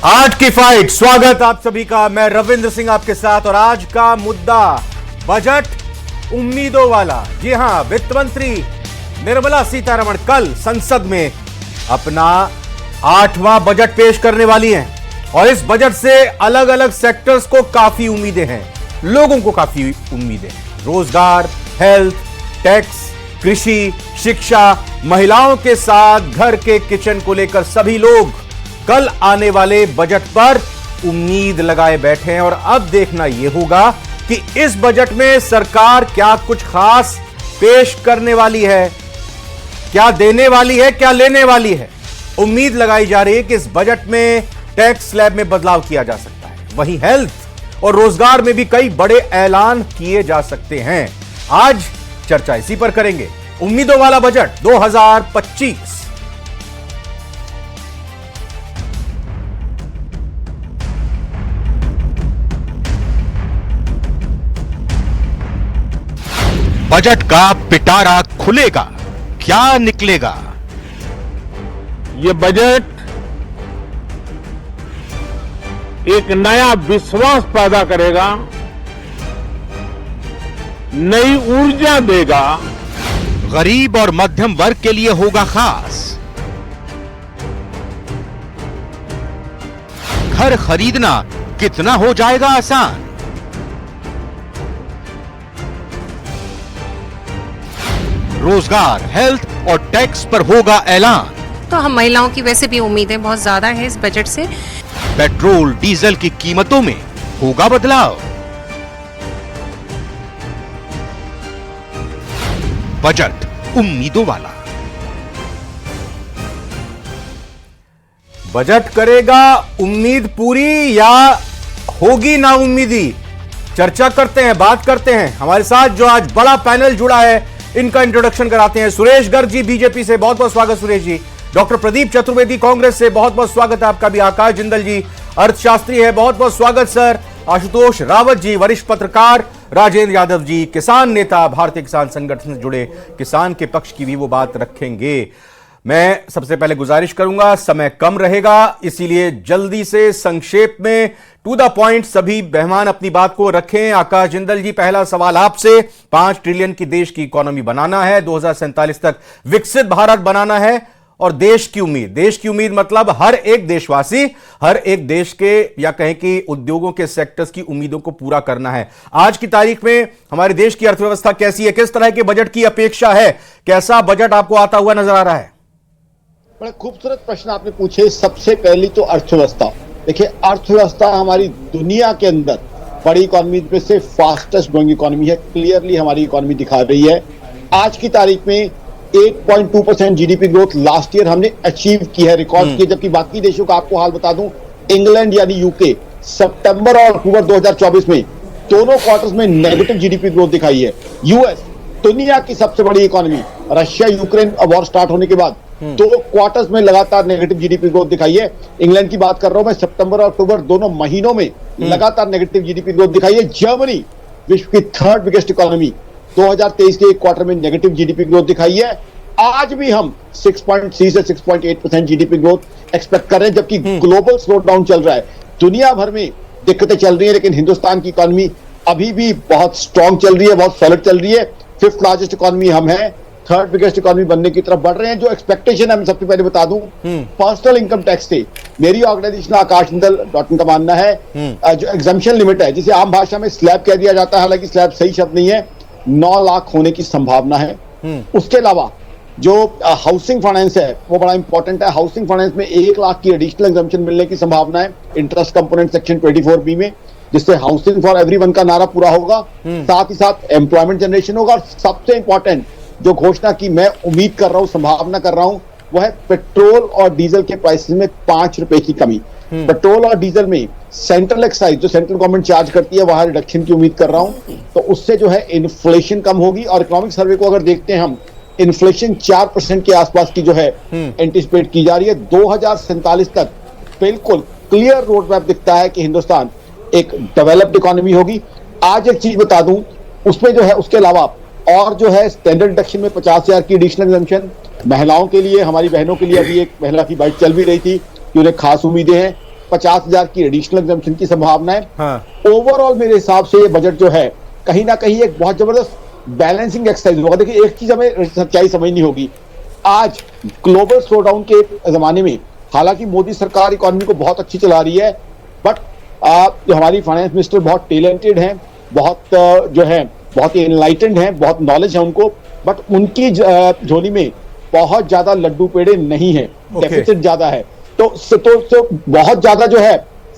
आज की फाइट, स्वागत आप सभी का। मैं रविंद्र सिंह आपके साथ और आज का मुद्दा बजट उम्मीदों वाला। जी हां, वित्त मंत्री निर्मला सीतारमण कल संसद में अपना 8वां बजट पेश करने वाली हैं और इस बजट से अलग अलग सेक्टर्स को काफी उम्मीदें हैं, लोगों को काफी उम्मीदें हैं। रोजगार, हेल्थ, टैक्स, कृषि, शिक्षा, महिलाओं के साथ घर के किचन को लेकर सभी लोग कल आने वाले बजट पर उम्मीद लगाए बैठे हैं। और अब देखना यह होगा कि इस बजट में सरकार क्या कुछ खास पेश करने वाली है, क्या देने वाली है, क्या लेने वाली है। उम्मीद लगाई जा रही है कि इस बजट में टैक्स स्लैब में बदलाव किया जा सकता है, वहीं हेल्थ और रोजगार में भी कई बड़े ऐलान किए जा सकते हैं। आज चर्चा इसी पर करेंगे। उम्मीदों वाला बजट 2025। बजट का पिटारा खुलेगा, क्या निकलेगा। ये बजट एक नया विश्वास पैदा करेगा, नई ऊर्जा देगा। गरीब और मध्यम वर्ग के लिए होगा खास। घर खरीदना कितना हो जाएगा आसान। रोजगार, हेल्थ और टैक्स पर होगा ऐलान। तो हम महिलाओं की वैसे भी उम्मीदें बहुत ज्यादा है इस बजट से। पेट्रोल डीजल की कीमतों में होगा बदलाव। बजट उम्मीदों वाला। बजट करेगा उम्मीद पूरी या होगी ना उम्मीदी, चर्चा करते हैं, बात करते हैं। हमारे साथ जो आज बड़ा पैनल जुड़ा है, इनका इंट्रोडक्शन कराते हैं। सुरेश गर्ग जी बीजेपी से, बहुत बहुत स्वागत सुरेश जी। डॉक्टर प्रदीप चतुर्वेदी कांग्रेस से, बहुत बहुत स्वागत है आपका भी। आकाश जिंदल जी अर्थशास्त्री है, बहुत बहुत स्वागत सर। आशुतोष रावत जी वरिष्ठ पत्रकार। राजेंद्र यादव जी किसान नेता, भारतीय किसान संगठन से जुड़े, किसान के पक्ष की भी वो बात रखेंगे। मैं सबसे पहले गुजारिश करूंगा, समय कम रहेगा इसीलिए जल्दी से संक्षेप में टू द पॉइंट सभी मेहमान अपनी बात को रखें। आकाश जिंदल जी, पहला सवाल आपसे। 5 ट्रिलियन की देश की इकोनॉमी बनाना है, 2047 तक विकसित भारत बनाना है और देश की उम्मीद मतलब हर एक देशवासी, हर एक देश के या कहें कि उद्योगों के सेक्टर्स की उम्मीदों को पूरा करना है। आज की तारीख में हमारे देश की अर्थव्यवस्था कैसी है, किस तरह के बजट की अपेक्षा है, कैसा बजट आपको आता हुआ नजर आ रहा है? बड़ा खूबसूरत प्रश्न आपने पूछे। सबसे पहली तो अर्थव्यवस्था। देखिए, अर्थव्यवस्था हमारी दुनिया के अंदर बड़ी इकोनॉमी में से फास्टेस्ट ग्रोइंग इकोनॉमी है। क्लियरली हमारी इकोनॉमी दिखा रही है। आज की तारीख में 8.2% जीडीपी ग्रोथ लास्ट ईयर हमने अचीव की है, रिकॉर्ड की। जबकि बाकी देशों का आपको हाल बता दूं, इंग्लैंड यानी यूके सितंबर और अक्टूबर 2024 में दोनों क्वार्टर्स में नेगेटिव जीडीपी ग्रोथ दिखाई है। यूएस दुनिया की सबसे बड़ी economy, Russia Ukraine war start होने के बाद 2 क्वार्टर्स में लगातार नेगेटिव जीडीपी ग्रोथ दिखाई है। इंग्लैंड की बात कर रहा हूं मैं, सितंबर और अक्टूबर दोनों महीनों में लगातार नेगेटिव जीडीपी ग्रोथ दिखाई है। जर्मनी विश्व की 3rd बिगेस्ट इकोनॉमी, 2023 के एक क्वार्टर में नेगेटिव जीडीपी ग्रोथ दिखाई है। आज भी हम 6.3 से 6.8% जीडीपी ग्रोथ एक्सपेक्ट कर रहे हैं, जबकि ग्लोबल स्लो डाउन चल रहा है। दुनिया भर में दिक्कतें चल रही है, लेकिन हिंदुस्तान की इकोनॉमी अभी भी बहुत स्ट्रांग चल रही है, बहुत सॉलिड चल रही है। 5th लार्जेस्ट इकोनॉमी हम हैं, 3rd बिगेस्ट इकोनॉमी बनने की तरफ बढ़ रहे हैं। जो एक्सपेक्टेशन है, मैं सबसे पहले बता दूं, पर्सनल इनकम टैक्स से मेरी ऑर्गेनाइजेशन आकाश जिंदल का मानना है, जो एग्जम्पशन लिमिट है, जिसे आम भाषा में स्लैब कह दिया जाता है, हालांकि स्लैब सही शब्द नहीं है, 9 लाख होने की संभावना है। उसके अलावा जो हाउसिंग फाइनेंस है वो बड़ा इंपॉर्टेंट है। हाउसिंग फाइनेंस में 1 लाख की एडिशनल एग्जम्पशन मिलने की संभावना है इंटरेस्ट कंपोनेंट सेक्शन 24B में, जिससे हाउसिंग फॉर एवरीवन का नारा पूरा होगा। साथ ही साथ एम्प्लॉयमेंट जनरेशन होगा। और सबसे इंपॉर्टेंट जो घोषणा की मैं उम्मीद कर रहा हूं, संभावना कर रहा हूं, वो है पेट्रोल और डीजल के प्राइसेस में 5 रुपए की कमी। पेट्रोल और डीजल में सेंट्रल एक्साइज जो सेंट्रल गवर्नमेंट चार्ज करती है, वहां रिडक्शन की उम्मीद कर रहा हूं। तो उससे जो है इन्फ्लेशन कम होगी। और इकोनॉमिक सर्वे को अगर देखते हैं हम, इन्फ्लेशन 4% के आसपास की जो है एंटिसिपेट की जा रही है। 2047 तक बिल्कुल क्लियर रोड मैप दिखता है कि हिंदुस्तान एक डेवलप्ड इकोनॉमी होगी। आज एक चीज बता दूं, उसमें जो है उसके अलावा और जो है स्टैंडर्ड डिडक्शन में 50,000 की एडिशनल एग्जम्पशन महिलाओं के लिए, हमारी बहनों के लिए अभी एक महिला की बाइट चल भी रही थी कि उन्हें खास उम्मीदें हैं। 50,000 की एडिशनल एग्जम्पशन की संभावना है। हाँ। ओवरऑल मेरे हिसाब से ये बजट जो है कहीं ना कहीं एक बहुत जबरदस्त बैलेंसिंग एक्सरसाइज होगा। देखिए, एक चीज हमें सच्चाई समझनी होगी, आज ग्लोबल स्लोडाउन के जमाने में हालांकि मोदी सरकार इकोनॉमी को बहुत अच्छी चला रही है, बट जो हमारी फाइनेंस मिनिस्टर बहुत टैलेंटेड हैं, बहुत जो है बहुत ही एनलाइटेंड हैं, बहुत नॉलेज है उनको, बट उनकी झोली में बहुत ज्यादा लड्डू पेड़े नहीं है, डेफिसिट ज्यादा है। तो बहुत ज्यादा जो है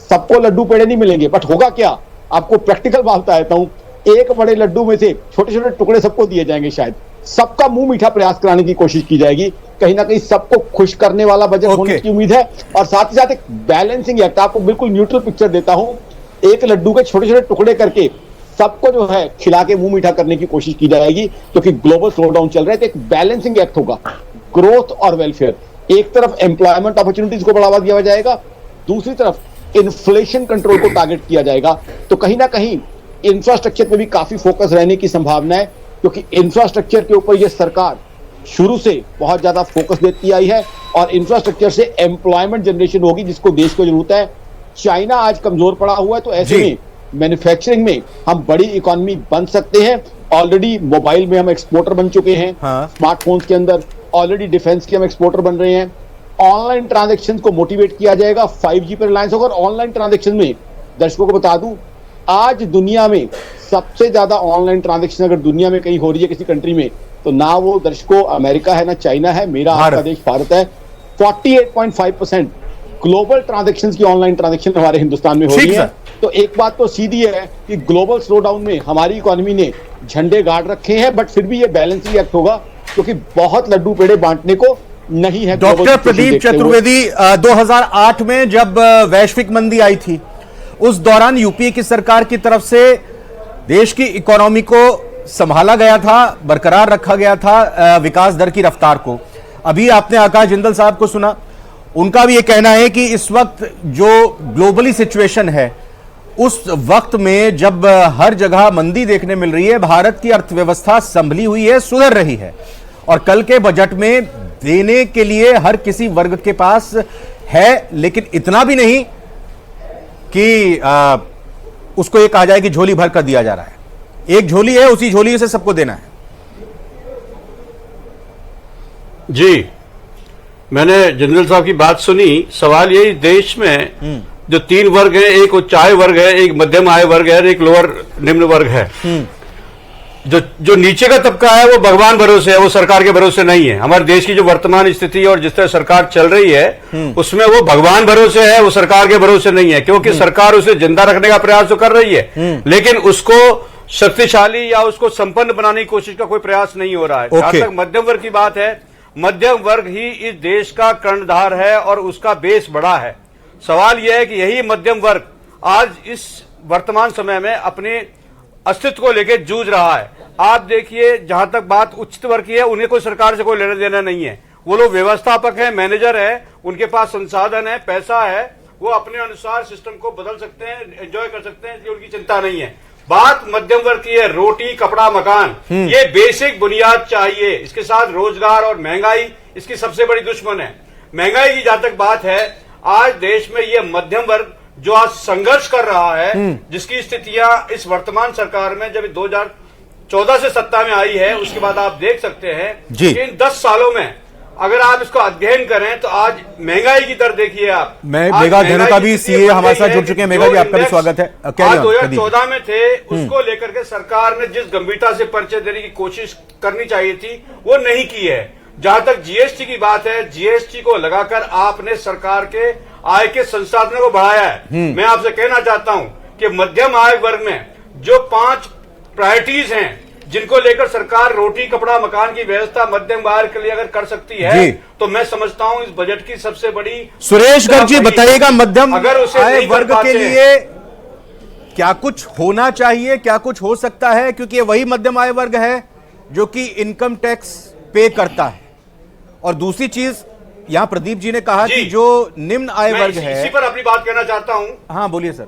सबको लड्डू पेड़े नहीं मिलेंगे, बट होगा क्या, आपको प्रैक्टिकल बात बता देता हूं, एक बड़े लड्डू में से छोटे छोटे टुकड़े सबको दिए जाएंगे, शायद सबका मुंह मीठा प्रयास कराने की कोशिश की जाएगी, कहीं ना कहीं सबको खुश करने वाला बजट होने की उम्मीद है। और साथ ही साथ एक बैलेंसिंग एक्ट, आपको बिल्कुल न्यूट्रल पिक्चर देता हूं, एक लड्डू के छोटे छोटे टुकड़े करके सबको जो है खिला के मुंह मीठा करने की कोशिश की जाएगी, क्योंकि ग्लोबल स्लोडाउन चल रहा है। तो एक बैलेंसिंग एक्ट होगा, ग्रोथ और वेलफेयर, एक तरफ एम्प्लॉयमेंट अपॉर्चुनिटीज को बढ़ावा दिया जाएगा, दूसरी तरफ इन्फ्लेशन कंट्रोल को टारगेट किया जाएगा। तो कहीं ना कहीं इंफ्रास्ट्रक्चर पे भी काफी फोकस रहने की संभावना है, क्योंकि इंफ्रास्ट्रक्चर के ऊपर यह सरकार शुरू से बहुत ज्यादा फोकस देती आई है, और इंफ्रास्ट्रक्चर से एम्प्लॉयमेंट जनरेशन होगी जिसको देश को जरूरत है। चाइना आज कमजोर पड़ा हुआ है, तो ऐसे में मैन्युफैक्चरिंग में हम बड़ी इकोनॉमी बन सकते हैं। ऑलरेडी मोबाइल में हम एक्सपोर्टर बन चुके हैं, स्मार्टफोन्स के अंदर ऑलरेडी डिफेंस के हम एक्सपोर्टर बन रहे हैं। ऑनलाइन ट्रांजैक्शन को मोटिवेट किया जाएगा, 5G पर रिलायंस होगा। और ऑनलाइन ट्रांजैक्शन में दर्शकों को बता दूं, आज दुनिया में सबसे ज्यादा ऑनलाइन ट्रांजैक्शन अगर दुनिया में कहीं हो रही है किसी कंट्री में, तो ना वो दर्शकों अमेरिका है ना चाइना है, मेरा आपका देश भारत है। 48.5% ग्लोबल ट्रांजैक्शंस की ऑनलाइन ट्रांजैक्शन हमारे हिंदुस्तान में हो रही है। तो एक बात तो सीधी है कि ग्लोबल स्लोडाउन में हमारी इकोनॉमी ने झंडे गाड़ रखे हैं, बट फिर भी ये बैलेंसिंग एक्ट होगा, क्योंकि बहुत लड्डू पेड़े बांटने को नहीं है। डॉक्टर प्रदीप चतुर्वेदी, 2008 में जब वैश्विक मंदी आई थी, उस दौरान यूपीए की सरकार की तरफ से देश की इकोनॉमी को संभाला गया था, बरकरार रखा गया था विकास दर की रफ्तार को। अभी आपने आकाश जिंदल साहब को सुना, उनका भी ये कहना है कि इस वक्त जो ग्लोबली सिचुएशन है, उस वक्त में जब हर जगह मंदी देखने मिल रही है, भारत की अर्थव्यवस्था संभली हुई है, सुधर रही है, और कल के बजट में देने के लिए हर किसी वर्ग के पास है, लेकिन इतना भी नहीं कि उसको ये कहा जाए कि झोली भर कर दिया जा रहा है। एक झोली है, उसी झोली से सबको देना है। जी, मैंने जनरल साहब की बात सुनी। सवाल यही, देश में जो 3 वर्ग है, एक उच्च आय वर्ग है, एक मध्यम आय वर्ग है और एक लोअर निम्न वर्ग है। जो नीचे का तबका है वो भगवान भरोसे है, वो सरकार के भरोसे नहीं है। हमारे देश की जो वर्तमान स्थिति और जिस तरह सरकार चल रही है, उसमें वो भगवान भरोसे है, वो सरकार के भरोसे नहीं है, क्योंकि सरकार उसे जिंदा रखने का प्रयास तो कर रही है, लेकिन उसको शक्तिशाली या उसको संपन्न बनाने की कोशिश का कोई प्रयास नहीं हो रहा है। जहां तक मध्यम वर्ग की बात है, मध्यम वर्ग ही इस देश का कर्णधार है और उसका बेस बड़ा है। सवाल यह है कि यही मध्यम वर्ग आज इस वर्तमान समय में अपने अस्तित्व को लेकर जूझ रहा है। आप देखिए, जहां तक बात उच्च वर्ग की है, उन्हें कोई सरकार से कोई लेना देना नहीं है। वो लोग व्यवस्थापक हैं, मैनेजर है, उनके पास संसाधन है, पैसा है, वो अपने अनुसार सिस्टम को बदल सकते हैं, एंजॉय कर सकते हैं, इसलिए उनकी चिंता नहीं है। बात मध्यम वर्ग की है, रोटी कपड़ा मकान, ये बेसिक बुनियाद चाहिए। इसके साथ रोजगार और महंगाई इसकी सबसे बड़ी दुश्मन है। महंगाई की जहां तक बात है, आज देश में ये मध्यम वर्ग जो आज संघर्ष कर रहा है, जिसकी स्थितियां इस वर्तमान सरकार में जब 2014 से सत्ता में आई है, उसके बाद आप देख सकते हैं कि इन 10 सालों में अगर आप इसको अध्ययन करें तो आज महंगाई की दर देखिए आप। मेगा धेनुका भी सीए हमारे साथ जुड़ चुके हैं। मेगा जी, आपका भी स्वागत है। आज 2014 में थे, उसको लेकर के सरकार ने जिस गंभीरता से परिचय देने की कोशिश करनी चाहिए थी, वो नहीं की है। जहां तक जीएसटी की बात है, जीएसटी को लगाकर आपने सरकार के आय के संसाधनों को बढ़ाया है। मैं आपसे कहना चाहता हूं कि मध्यम आय वर्ग में जो 5 प्रायोरिटीज हैं, जिनको लेकर सरकार रोटी कपड़ा मकान की व्यवस्था मध्यम वर्ग के लिए अगर कर सकती है, तो मैं समझता हूं इस बजट की सबसे बड़ी। सुरेश गर्ग जी, बताइएगा मध्यम आय वर्ग के लिए क्या कुछ होना चाहिए, क्या कुछ हो सकता है, क्योंकि वही मध्यम आय वर्ग है जो कि इनकम टैक्स पे करता है। और दूसरी चीज, यहां प्रदीप जी ने कहा कि जो निम्न आय वर्ग है, इसी पर अपनी बात कहना चाहता हूं। हाँ, बोलिए सर,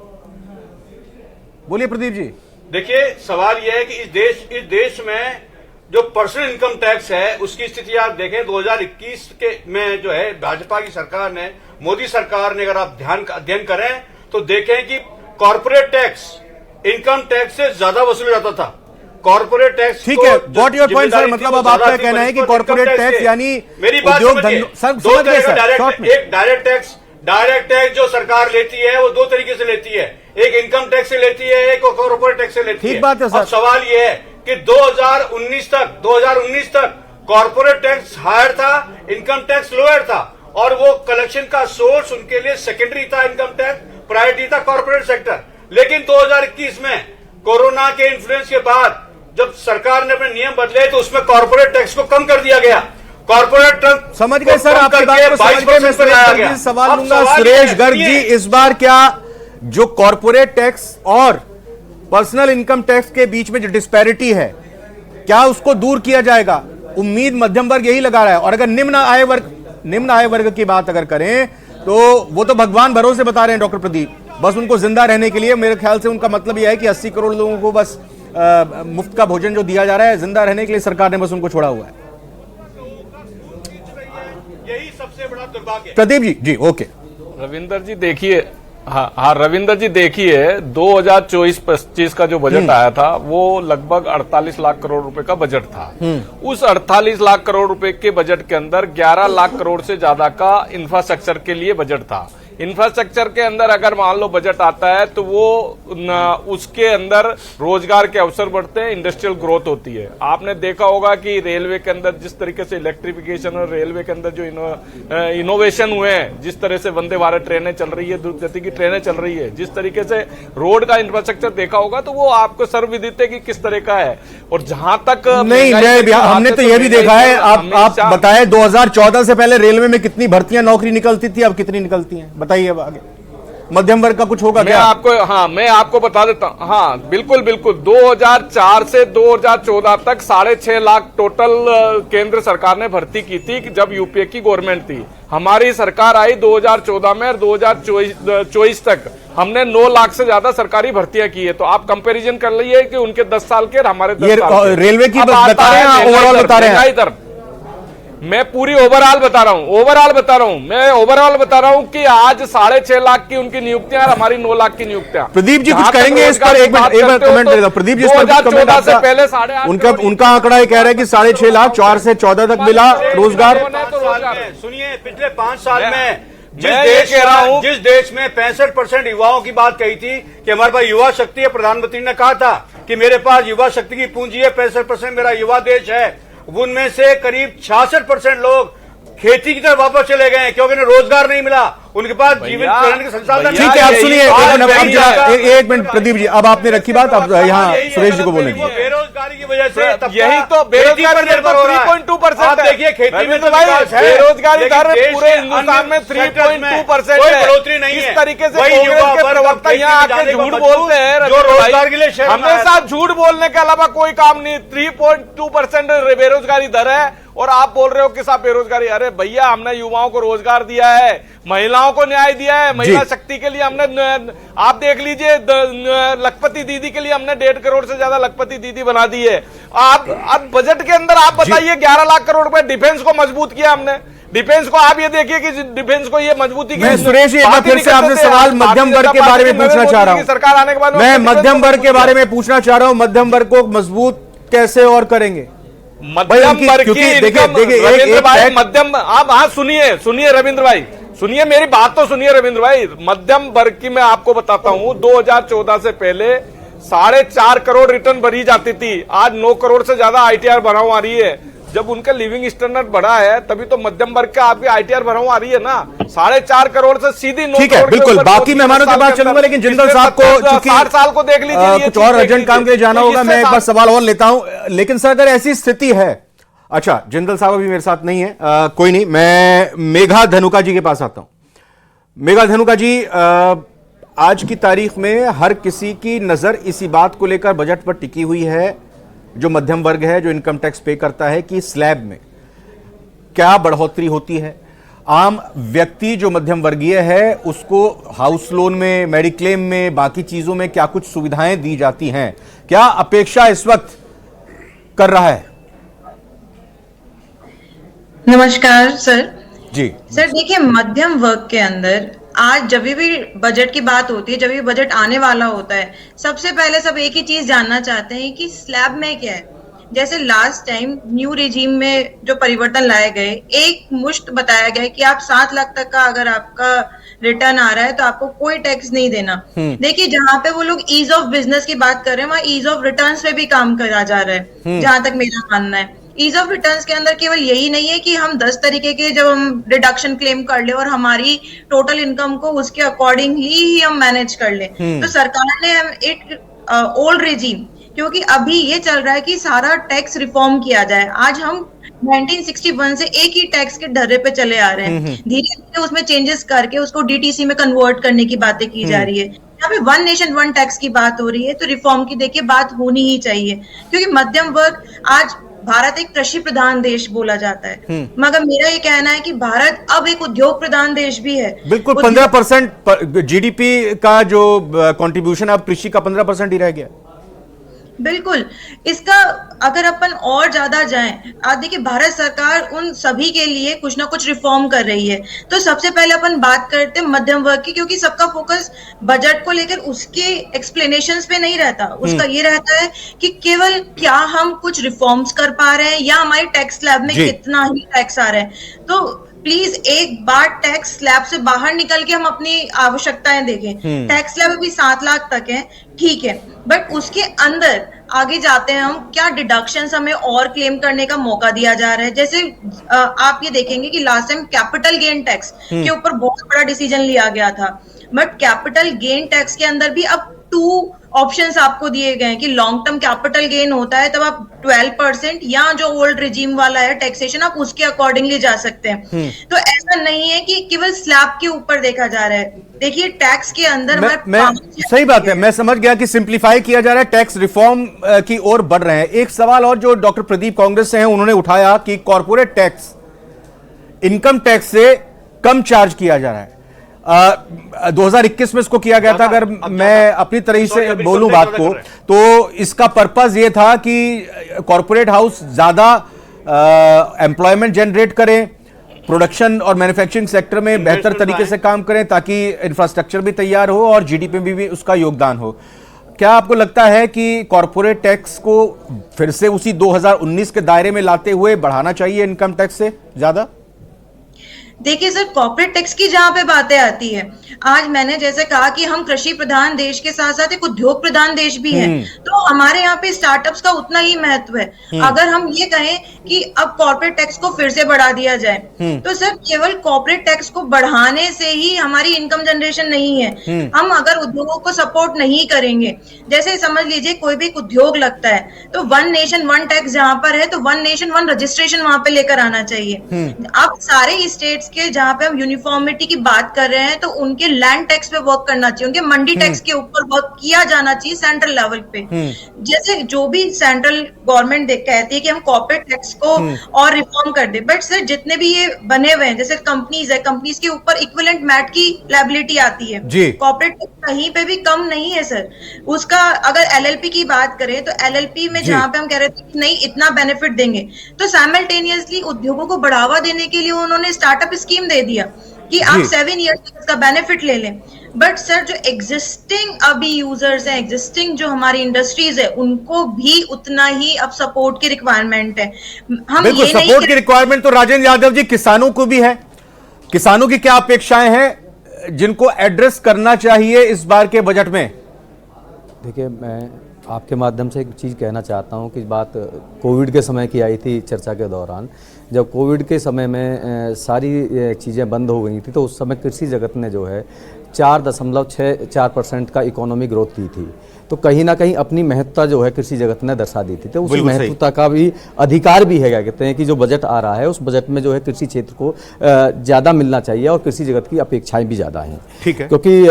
बोलिए प्रदीप जी। देखिए, सवाल यह है कि इस देश में जो पर्सनल इनकम टैक्स है उसकी स्थिति आप देखें 2021 के में जो है भाजपा की सरकार ने, मोदी सरकार ने, अगर आप अध्ययन करें तो देखें कि कॉर्पोरेट टैक्स इनकम टैक्स से ज्यादा वसूला जाता था। कॉर्पोरेट टैक्स, ठीक है, गॉट योर पॉइंट सर। मतलब अब आपका कहना है कि कॉर्पोरेट टैक्स यानी मेरी बात उद्योग समझिए, दो तरह के एक डायरेक्ट टैक्स जो सरकार लेती है वो दो तरीके से लेती है, एक इनकम टैक्स से लेती है, एक कॉर्पोरेट टैक्स से लेती है। ठीक बात है सर। अब सवाल ये है कि 2019 तक कॉर्पोरेट टैक्स हायर था, इनकम टैक्स लोअर था, और वो कलेक्शन का सोर्स उनके लिए सेकेंडरी था इनकम टैक्स, प्रायोरिटी था कॉर्पोरेट सेक्टर। लेकिन 2021 में कोरोना के इन्फ्लुएंस के बाद जब सरकार ने अपने नियम बदले तो उसमें कॉर्पोरेट टैक्स को कम कर दिया गया। कॉर्पोरेट टैक्स समझ गए सर, आपकी बात को समझ गए। मैं सुरेश गर्ग जी सवाल लूंगा। सुरेश गर्ग जी, इस बार क्या जो कॉर्पोरेट टैक्स और पर्सनल इनकम टैक्स के बीच में जो डिस्पैरिटी है, क्या उसको दूर किया जाएगा? उम्मीद मध्यम वर्ग यही लगा रहा है। और अगर निम्न आय वर्ग की बात अगर करें तो वो तो भगवान भरोसे बता रहे हैं डॉक्टर प्रदीप, बस उनको जिंदा रहने के लिए। मेरे ख्याल से उनका मतलब यह है कि 80 करोड़ लोगों को बस मुफ्त का भोजन जो दिया जा रहा है, जिंदा रहने के लिए सरकार ने बस उनको छोड़ा हुआ है। यही सबसे बड़ा दुर्भाग्य है। प्रदीप जी ओके। रविंदर जी देखिए, हाँ रविंदर जी देखिए, 2024-25 का जो बजट आया था वो लगभग 48 लाख करोड़ रुपए का बजट था। उस 48 लाख करोड़ रुपए के बजट के अंदर 11 लाख करोड़ से ज्यादा का इंफ्रास्ट्रक्चर के लिए बजट था। इंफ्रास्ट्रक्चर के अंदर अगर मान लो बजट आता है तो वो उसके अंदर रोजगार के अवसर बढ़ते हैं, इंडस्ट्रियल ग्रोथ होती है। आपने देखा होगा कि रेलवे के अंदर जिस तरीके से इलेक्ट्रिफिकेशन और रेलवे के अंदर जो इनोवेशन हुए हैं, जिस तरह से वंदे भारत ट्रेनें चल रही है, द्रुत गति की ट्रेनें चल रही है, जिस तरीके से रोड का इंफ्रास्ट्रक्चर देखा होगा तो वो आपको सर्वविदित है कि किस तरह का है। और जहां तक नहीं, हमने तो ये भी देखा है, आप बताएं 2014 से पहले रेलवे में कितनी भर्तियां नौकरी निकलती थी, अब कितनी निकलती हैं बताइए। अब आगे मध्यम वर्ग का कुछ होगा क्या? मैं आपको बता देता हूं। हाँ बिल्कुल 2004 से 2014 तक 6.5 लाख टोटल केंद्र सरकार ने भर्ती की थी जब यूपीए की गवर्नमेंट थी। हमारी सरकार आई 2014 में और 2024 तक हमने 9 लाख से ज्यादा सरकारी भर्तियां की है। तो आप कंपैरिजन कर लीजिए कि उनके 10 साल के और हमारे 10 साल के। रेलवे की बता रहे हैं, ओवरऑल बता रहे हैं। मैं पूरी ओवरऑल बता रहा हूं। मैं ओवरऑल बता रहा हूं कि आज 6.5 लाख की उनकी नियुक्तियां और हमारी 9 लाख की नियुक्तियां। प्रदीप जी कुछ कहेंगे इस पर? एक मिनट कमेंट दे दो प्रदीप जी इस पर। 2014 से पहले 8.5 उनका आंकड़ा ये कह रहा है कि 6.5 लाख 4 से 14 तक मिला रोजगार। सुनिए, पिछले 5 साल में जिस देश में 65% युवाओं की बात कही थी कि हमारे पास युवा शक्ति है, प्रधानमंत्री ने कहा था कि मेरे पास युवा शक्ति की पूंजी है, 65% मेरा युवा देश है। उनमें से करीब 66% लोग खेती की तरफ वापस चले गए क्योंकि उन्हें रोजगार नहीं मिला, उनके पास जीवन चलाने के संसाधन। ठीक है, आप सुनिए एक मिनट प्रदीप जी, अब आपने रखी बात, अब यहाँ सुरेश जी को बोलेंगे। बेरोजगारी की वजह से यही तो बेरोजगारी दर 3.2% है। देखिए खेती में बेरोजगारी दर पूरे हिंदुस्तान में 3.2% है। बढ़ोतरी नहीं है। इस तरीके से कांग्रेस के प्रवक्ता यहाँ आके झूठ बोलते हैं, रोजगार के लिए हमेशा झूठ बोलने के अलावा कोई काम नहीं। 3.2% बेरोजगारी दर है और आप बोल रहे हो कि साहब बेरोजगारी। अरे भैया, हमने युवाओं को रोजगार दिया है, महिलाओं को न्याय दिया है, महिला शक्ति के लिए हमने, आप देख लीजिए लखपति दीदी के लिए हमने 1.5 करोड़ से ज्यादा लखपति दीदी बना दी है। आप अब बजट के अंदर आप बताइए 11 लाख करोड़ रुपए डिफेंस को मजबूत किया हमने। डिफेंस को आप ये देखिए कि डिफेंस को ये मजबूती की। मैं सुरेश जी फिर से आपसे सवाल मध्यम वर्ग के बारे में पूछना चाह रहा हूं। सरकार आने के बाद मैं मध्यम वर्ग के बारे में पूछना चाह रहा हूं, मध्यम वर्ग को मजबूत कैसे और करेंगे? मध्यम वर्ग की रविंद्र भाई, मध्यम, आप हाँ सुनिए रविंद्र भाई, सुनिए मेरी बात तो सुनिए रविंद्र भाई। मध्यम वर्ग की मैं आपको बताता हूं, 2014 से पहले 4.5 करोड़ रिटर्न भरी जाती थी, आज 9 करोड़ से ज्यादा आईटीआर भराव आ रही है। जब उनका लिविंग स्टैंडर्ड बढ़ा है तभी तो मध्यम वर्ग का आपकी आईटीआर भराव आ रही है ना। 4.5 करोड़ से सीधी 9 ठीक है, बिल्कुल बाकी मेहमानों के पास चलूंगा, लेकिन जिंदल साहब को 60 साल को देख लीजिए, कुछ और अर्जेंट काम के लिए जाना होगा। मैं एक बार सवाल और लेता हूं, लेकिन सर अगर ऐसी स्थिति है, अच्छा जिंदल साहब अभी मेरे साथ नहीं है, कोई नहीं, मैं मेघा धनुका जी के पास आता हूं। मेघा धनुका जी, आज की तारीख में हर किसी की नजर इसी बात को लेकर बजट पर टिकी हुई है, जो मध्यम वर्ग है, जो इनकम टैक्स पे करता है, कि स्लैब में क्या बढ़ोतरी होती है। आम व्यक्ति जो मध्यम वर्गीय है उसको हाउस लोन में, मेडिक्लेम में, बाकी चीजों में क्या कुछ सुविधाएं दी जाती हैं? क्या अपेक्षा इस वक्त कर रहा है नमस्कार सर। जी सर देखिए, मध्यम वर्ग के अंदर आज जब भी बजट की बात होती है, जब भी बजट आने वाला होता है, सबसे पहले सब एक ही चीज जानना चाहते हैं कि स्लैब में क्या है। जैसे लास्ट टाइम न्यू रेजिम में जो परिवर्तन लाए गए, एक मुश्त बताया गया कि आप 7 लाख तक का अगर आपका रिटर्न आ रहा है तो आपको कोई टैक्स नहीं देना। देखिए, जहां पे वो लोग ईज ऑफ बिजनेस की बात कर रहे हैं, वहां ईज ऑफ रिटर्न्स पे भी काम करा जा रहा है, जहां तक मेरा मानना है। ईज ऑफ रिटर्न्स के अंदर केवल यही नहीं है कि हम 10 तरीके के जब हम डिडक्शन क्लेम कर ले और हमारी टोटल इनकम को उसके अकॉर्डिंगली ही हम मैनेज कर ले। तो सरकार ने एक ओल्ड रेजिम, क्योंकि अभी ये चल रहा है कि सारा टैक्स रिफॉर्म किया जाए। आज हम 1961 से एक ही टैक्स के ढर्रे पे चले आ रहे हैं। धीरे धीरे उसमें चेंजेस करके उसको डीटीसी में कन्वर्ट करने की बातें की जा रही है। यहाँ पे वन नेशन वन टैक्स की बात हो रही है, तो रिफॉर्म की देखिए बात होनी ही चाहिए, क्योंकि मध्यम वर्ग, आज भारत एक कृषि प्रधान देश बोला जाता है, मगर मेरा ये कहना है कि भारत अब एक उद्योग प्रधान देश भी है। बिल्कुल, 15% जीडीपी का जो कंट्रीब्यूशन अब कृषि का 15% ही रह गया। बिल्कुल, इसका अगर अपन और ज्यादा जाएं, आज देखिए भारत सरकार उन सभी के लिए कुछ ना कुछ रिफॉर्म कर रही है। तो सबसे पहले अपन बात करते हैं मध्यम वर्ग की, क्योंकि सबका फोकस बजट को लेकर उसके एक्सप्लेनेशंस पे नहीं रहता, उसका ये रहता है कि केवल क्या हम कुछ रिफॉर्म्स कर पा रहे हैं या हमारे टैक्स स्लैब में कितना ही टैक्स आ रहा है। तो प्लीज एक बार टैक्स स्लैब से बाहर निकल के हम अपनी आवश्यकताएं देखें। टैक्स स्लैब अभी 7 लाख तक है, ठीक है, बट उसके अंदर आगे जाते हैं हम, क्या डिडक्शंस हमें और क्लेम करने का मौका दिया जा रहा है। जैसे आप ये देखेंगे कि last time capital gain tax के ऊपर बहुत बड़ा डिसीजन लिया गया था, बट कैपिटल गेन टैक्स के अंदर भी अब 2 ऑप्शंस आपको दिए गए हैं कि लॉन्ग टर्म कैपिटल गेन होता है तब आप 12% या जो ओल्ड रिजीम वाला है टैक्सेशन, आप उसके अकॉर्डिंगली जा सकते हैं। तो ऐसा नहीं है कि केवल स्लैब के ऊपर देखा जा रहा है। देखिए, टैक्स के अंदर मैं सही बात है, मैं समझ गया कि सिंप्लीफाई किया जा रहा है, टैक्स रिफॉर्म की ओर बढ़ रहे हैं। एक सवाल और जो डॉक्टर प्रदीप कांग्रेस से हैं, उन्होंने उठाया कि कॉर्पोरेट टैक्स इनकम टैक्स से कम चार्ज किया जा रहा है। 2021 में इसको किया गया था। अगर मैं अपनी तरह से बोलूं बात को, तो इसका पर्पस ये था कि कॉर्पोरेट हाउस ज्यादा एम्प्लॉयमेंट जनरेट करें, प्रोडक्शन और मैन्युफैक्चरिंग सेक्टर में बेहतर तरीके से काम करें, ताकि इंफ्रास्ट्रक्चर भी तैयार हो और जीडीपी में भी उसका योगदान हो। क्या आपको लगता है कि कॉर्पोरेट टैक्स को फिर से उसी 2019 के दायरे में लाते हुए बढ़ाना चाहिए इनकम टैक्स से ज्यादा? देखिए सर, कॉर्पोरेट टैक्स की जहां पे बातें आती है, आज मैंने जैसे कहा कि हम कृषि प्रधान देश के साथ साथ एक उद्योग प्रधान देश भी है, तो हमारे यहाँ पे स्टार्टअप्स का उतना ही महत्व है। अगर हम ये कहें कि अब कॉर्पोरेट टैक्स को फिर से बढ़ा दिया जाए, तो सर केवल कॉर्पोरेट टैक्स को बढ़ाने से ही हमारी इनकम जनरेशन नहीं है। हम अगर उद्योगों को सपोर्ट नहीं करेंगे, जैसे समझ लीजिए कोई भी उद्योग लगता है तो वन नेशन वन टैक्स जहां पर है, तो वन नेशन वन रजिस्ट्रेशन वहां पे लेकर आना चाहिए। अब सारे स्टेट्स के जहां पे हम यूनिफॉर्मिटी की बात कर रहे हैं, तो उनके लैंड टैक्स पे वर्क करना चाहिए, उनके मंडी टैक्स के ऊपर वर्क किया जाना चाहिए सेंट्रल लेवल पे। जैसे जो भी सेंट्रल गवर्नमेंट कहती है कि हम कॉर्पोरेट टैक्स को और रिफॉर्म कर दे, बट सर जितने भी ये बने हुए हैं, जैसे कंपनीज है, कंपनीज के ऊपर इक्विवेलेंट मैट की लायबिलिटी आती है, कॉर्पोरेट टैक्स कहीं पे भी कम नहीं है सर। उसका अगर एलएलपी की बात करें, तो एलएलपी में जहां पे हम कह रहे थे कि नहीं इतना बेनिफिट देंगे, तो साइमल्टेनियसली उद्योगों को बढ़ावा देने के लिए उन्होंने स्टार्टअप स्कीम दे दिया कि आप 7 ईयर्स का बेनिफिट ले लें। बट सर जो एग्जिस्टिंग अभी यूजर्स हैं, एग्जिस्टिंग जो हमारी इंडस्ट्रीज है, उनको भी उतना ही अब सपोर्ट की रिक्वायरमेंट है। हम बिल्कुल, ये सपोर्ट की रिक्वायरमेंट तो राजेंद्र यादव जी किसानों को भी है। किसानों की क्या अपेक्षाएं हैं जिनको एड्रेस करना चाहिए इस बार के बजट में? देखिए, मैं आपके माध्यम से एक चीज़ कहना चाहता हूं कि बात कोविड के समय की आई थी चर्चा के दौरान। जब कोविड के समय में सारी चीज़ें बंद हो गई थी, तो उस समय कृषि जगत ने जो है 4.64% का इकोनॉमी ग्रोथ की थी। तो कहीं ना कहीं अपनी महत्ता जो है कृषि जगत ने दर्शा दी थी। तो उस महत्वता का भी अधिकार भी है, क्या कहते हैं कि जो बजट आ रहा है उस बजट में जो है कृषि क्षेत्र को ज़्यादा मिलना चाहिए, और कृषि जगत की अपेक्षाएं भी ज़्यादा हैं। ठीक है, क्योंकि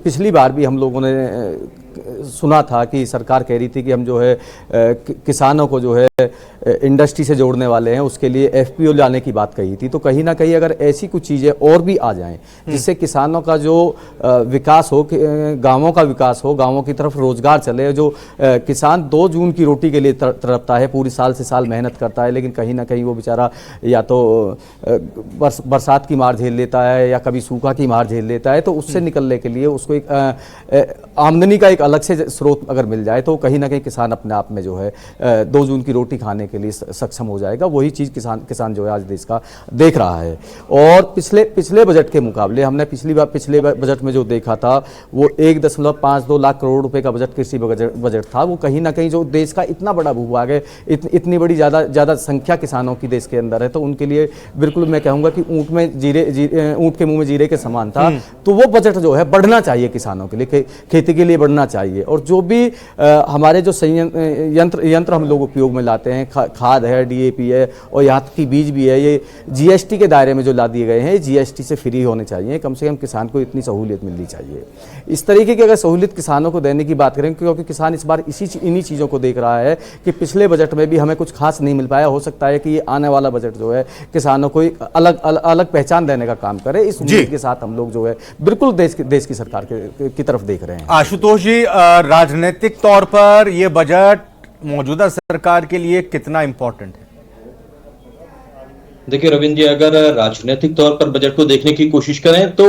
पिछली बार भी हम लोगों ने सुना था कि सरकार कह रही थी कि हम जो है किसानों को जो है इंडस्ट्री से जोड़ने वाले हैं, उसके लिए एफपीओ लाने की बात कही थी। तो कहीं ना कहीं अगर ऐसी कुछ चीज़ें और भी आ जाएं जिससे किसानों का जो विकास हो, गांवों का विकास हो, गांवों की तरफ रोजगार चले। जो किसान 2 जून की रोटी के लिए तड़पता है, पूरी साल से साल मेहनत करता है, लेकिन कहीं ना कहीं वो बेचारा या तो बरसात की मार झेल लेता है या कभी सूखा की मार झेल लेता है। तो उससे निकलने के लिए उसको एक आमदनी का एक अलग से स्रोत अगर मिल जाए तो कहीं ना कहीं किसान अपने आप में जो है 2 जून की रोटी खाने के लिए सक्षम हो जाएगा। वही चीज़ किसान जो है आज देश का देख रहा है। और पिछले बजट के मुकाबले हमने पिछले बजट में जो देखा था वो 1.52 लाख करोड़ रुपए का बजट कृषि बजट था। वो कहीं ना कहीं जो देश का इतना बड़ा भूभाग है, इतनी बड़ी ज़्यादा संख्या किसानों की देश के अंदर है, तो उनके लिए बिल्कुल मैं कहूँगा कि ऊँट के मुंह में जीरे के समान था। तो वो बजट जो है बढ़ना चाहिए किसानों के लिए, खेती के लिए बढ़ना चाहिए। और जो भी हमारे जो यंत्र हम लोग उपयोग में लाते हैं, खाद है, डीएपी है और यहाँ तक की बीज भी है, ये जीएसटी के दायरे में जो ला दिए गए हैं, जीएसटी से फ्री होने चाहिए। कम से कम किसान को इतनी सहूलियत मिलनी चाहिए। इस तरीके की अगर सहूलियत किसानों को देने की बात करें, क्योंकि किसान इस बार इन्हीं चीज़ों को देख रहा है कि पिछले बजट में भी हमें कुछ खास नहीं मिल पाया। हो सकता है कि ये आने वाला बजट जो है किसानों को एक अलग पहचान देने का काम करे। इस उम्मीद के साथ हम लोग जो है बिल्कुल देश की सरकार की तरफ देख रहे हैं। आशुतोष जी, राजनीतिक तौर पर यह बजट मौजूदा सरकार के लिए कितना इंपॉर्टेंट है? देखिए रविंद्र जी, अगर राजनीतिक तौर पर बजट को देखने की कोशिश करें तो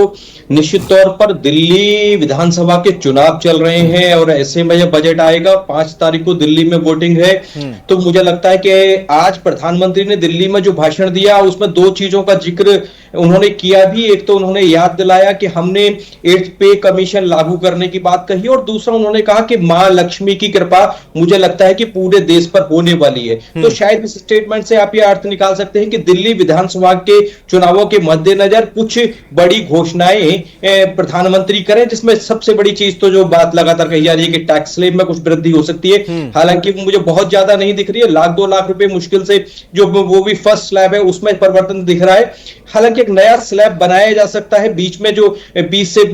निश्चित तौर पर दिल्ली विधानसभा के चुनाव चल रहे हैं और ऐसे में जब बजट आएगा, 5 तारीख को दिल्ली में वोटिंग है, तो मुझे लगता है कि आज प्रधानमंत्री ने दिल्ली में जो भाषण दिया उसमें 2 चीजों का जिक्र उन्होंने किया भी। एक तो उन्होंने याद दिलाया कि हमने 8th पे कमीशन लागू करने की बात कही और दूसरा उन्होंने कहा कि मां लक्ष्मी की कृपा मुझे लगता है कि पूरे देश पर होने वाली है। तो शायद इस स्टेटमेंट से आप यह अर्थ निकाल सकते हैं कि दिल्ली विधानसभा के चुनावों के मद्देनजर कुछ बड़ी घोषणाएं प्रधानमंत्री करें, जिसमें सबसे बड़ी चीज तो जो बात लगातार कही जा रही है कि टैक्स स्लैब में कुछ वृद्धि हो सकती है। हालांकि मुझे बहुत ज्यादा नहीं दिख रही है, 1-2 लाख रुपए मुश्किल से जो वो भी फर्स्ट स्लैब है उसमें परिवर्तन दिख रहा है। हालांकि एक नया स्लैब बनाया जा सकता है बीच में जो 20 से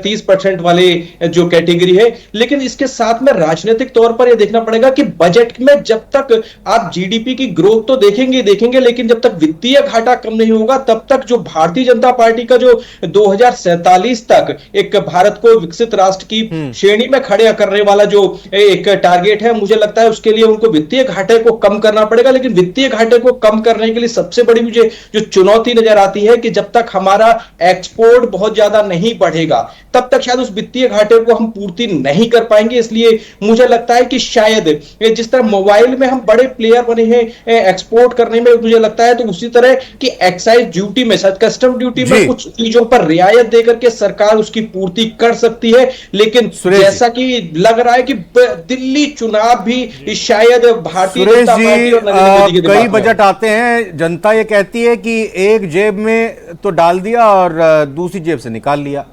30% वाले जो कैटेगरी है। लेकिन इसके साथ में राजनीतिक तौर पर यह देखना पड़ेगा कि बजट में जब तक आप जीडीपी की ग्रोथ तो देखेंगे, लेकिन जब तक वित्तीय घाटा कम नहीं होगा तब तक जो भारतीय जनता पार्टी का जो 2047 तक एक भारत को विकसित राष्ट्र की श्रेणी में खड़े करने वाला जो एक टारगेट है, मुझे लगता है उसके लिए उनको वित्तीय घाटे को कम करना पड़ेगा। लेकिन वित्तीय घाटे को कम करने के लिए सबसे बड़ी मुझे जो चुनौती नजर आती है कि जब तक हमारा एक्सपोर्ट बहुत ज्यादा नहीं बढ़ेगा तब तक शायद उस वित्तीय घाटे को हम पूर्ति नहीं कर पाएंगे। इसलिए मुझे लगता है कि शायद जिस तरह मोबाइल में हम बड़े प्लेयर बने हैं एक्सपोर्ट करने में, मुझे लगता है तो उसी तरह कि एक्साइज ड्यूटी में, कस्टम ड्यूटी में कुछ चीजों पर रियायत देकर के सरकार उसकी पूर्ति कर सकती है। लेकिन जैसा कि लग रहा है कि दिल्ली चुनाव भी शायद भारतीय जनता पार्टी और नरेंद्र मोदी के कई बजट आते हैं, जनता ये कहती है कि एक जेब में तो डाल दिया और दूसरी जेब से निकाल लिया।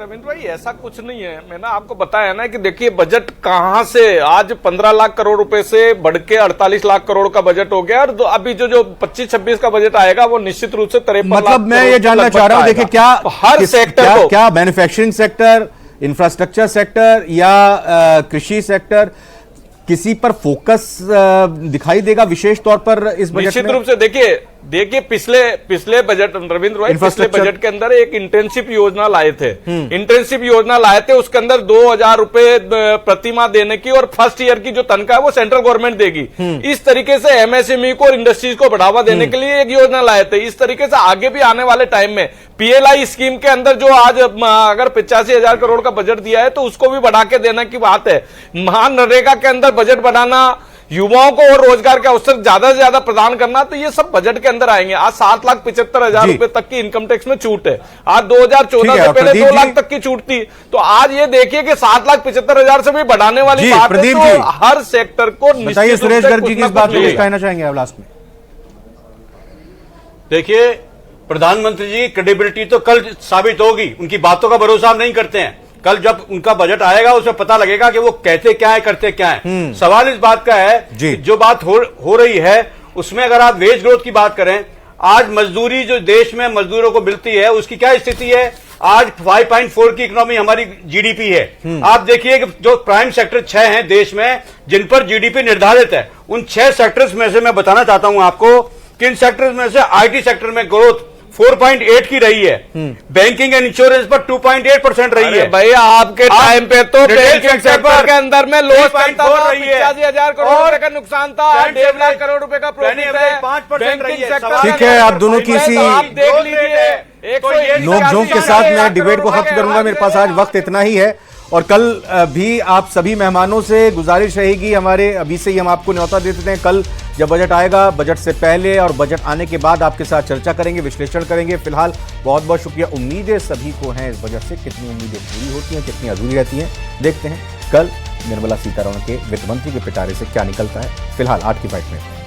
रविंद्र भाई ऐसा कुछ नहीं है। मैंने आपको बताया ना कि देखिए बजट कहां से आज 15 लाख करोड़ रुपए से बढ़ के 48 लाख करोड़ का बजट हो गया और अभी जो 25-26 का बजट आएगा वो निश्चित रूप से 53 लाख। मतलब मैं ये जानना चाह रहा हूं, देखिए क्या हर सेक्टर क्या मैन्युफैक्चरिंग सेक्टर, इंफ्रास्ट्रक्चर सेक्टर या कृषि सेक्टर, किसी पर फोकस दिखाई देगा विशेष तौर पर इस बजट में? निश्चित रूप से देखिए पिछले बजट रविंद्र भाई, पिछले बजट के अंदर एक इंटर्नशिप योजना लाए थे। इंटर्नशिप योजना लाए थे, उसके अंदर 2000 रुपए प्रतिमाह देने की और फर्स्ट ईयर की जो तनख्वाह है वो सेंट्रल गवर्नमेंट देगी। इस तरीके से एमएसएमई को और इंडस्ट्रीज को बढ़ावा देने के लिए एक योजना लाए थे। इस तरीके से आगे भी आने वाले टाइम में पीएलआई स्कीम के अंदर जो आज अगर 85,000 करोड़ का बजट दिया है तो उसको भी बढ़ा के देने की बात है। मनरेगा के अंदर बजट बढ़ाना, युवाओं को और रोजगार के अवसर ज्यादा से ज्यादा प्रदान करना, तो ये सब बजट के अंदर आएंगे। आज 7,75,000 रुपए तक की इनकम टैक्स में छूट है। आज 2014 से पहले 2 लाख तक की छूट थी, तो आज ये देखिए कि 7,75,000 से भी बढ़ाने वाली बात है। तो हर सेक्टर को बताइए सुरेश गर्ग जी की इस बात को कहना चाहेंगे आप लास्ट में? देखिए प्रधानमंत्री जी की क्रेडिबिलिटी तो कल साबित होगी, उनकी बातों का भरोसा हम नहीं करते हैं। कल जब उनका बजट आएगा उसमें पता लगेगा कि वो कहते क्या है करते क्या है। सवाल इस बात का है कि जो बात हो रही है उसमें अगर आप वेज ग्रोथ की बात करें, आज मजदूरी जो देश में मजदूरों को मिलती है उसकी क्या स्थिति है? आज 5.4 की इकोनॉमी हमारी जीडीपी है। आप देखिए कि जो प्राइम सेक्टर 6 हैं देश में जिन पर जीडीपी निर्धारित है, उन 6 सेक्टर्स में से मैं बताना चाहता हूं आपको कि इन सेक्टर्स में से आईटी सेक्टर में ग्रोथ 4.8 की रही है, बैंकिंग एंड इंश्योरेंस पर 2.8% रही है। भैया आपके टाइम पे तो बैंकिंग सेक्टर के अंदर में लॉस रही है, 85,000 करोड़ रुपए का नुकसान था, 1.5 लाख करोड़ रुपए का प्रॉफिट है, 5% रही है। ठीक है, आप दोनों की इसी आप देख लीजिए नोकझोंक के साथ मैं डिबेट को खत्म करूंगा। मेरे पास आज वक्त इतना ही है और कल भी आप सभी मेहमानों से गुजारिश रहेगी, हमारे अभी से ही हम आपको न्योता दे देते हैं, कल जब बजट आएगा, बजट से पहले और बजट आने के बाद आपके साथ चर्चा करेंगे, विश्लेषण करेंगे। फिलहाल बहुत बहुत शुक्रिया। उम्मीदें सभी को हैं इस बजट से, कितनी उम्मीदें पूरी होती हैं, कितनी अधूरी रहती हैं, देखते हैं कल निर्मला सीतारमण के वित्त मंत्री के पिटारे से क्या निकलता है। फिलहाल आज की फाइट में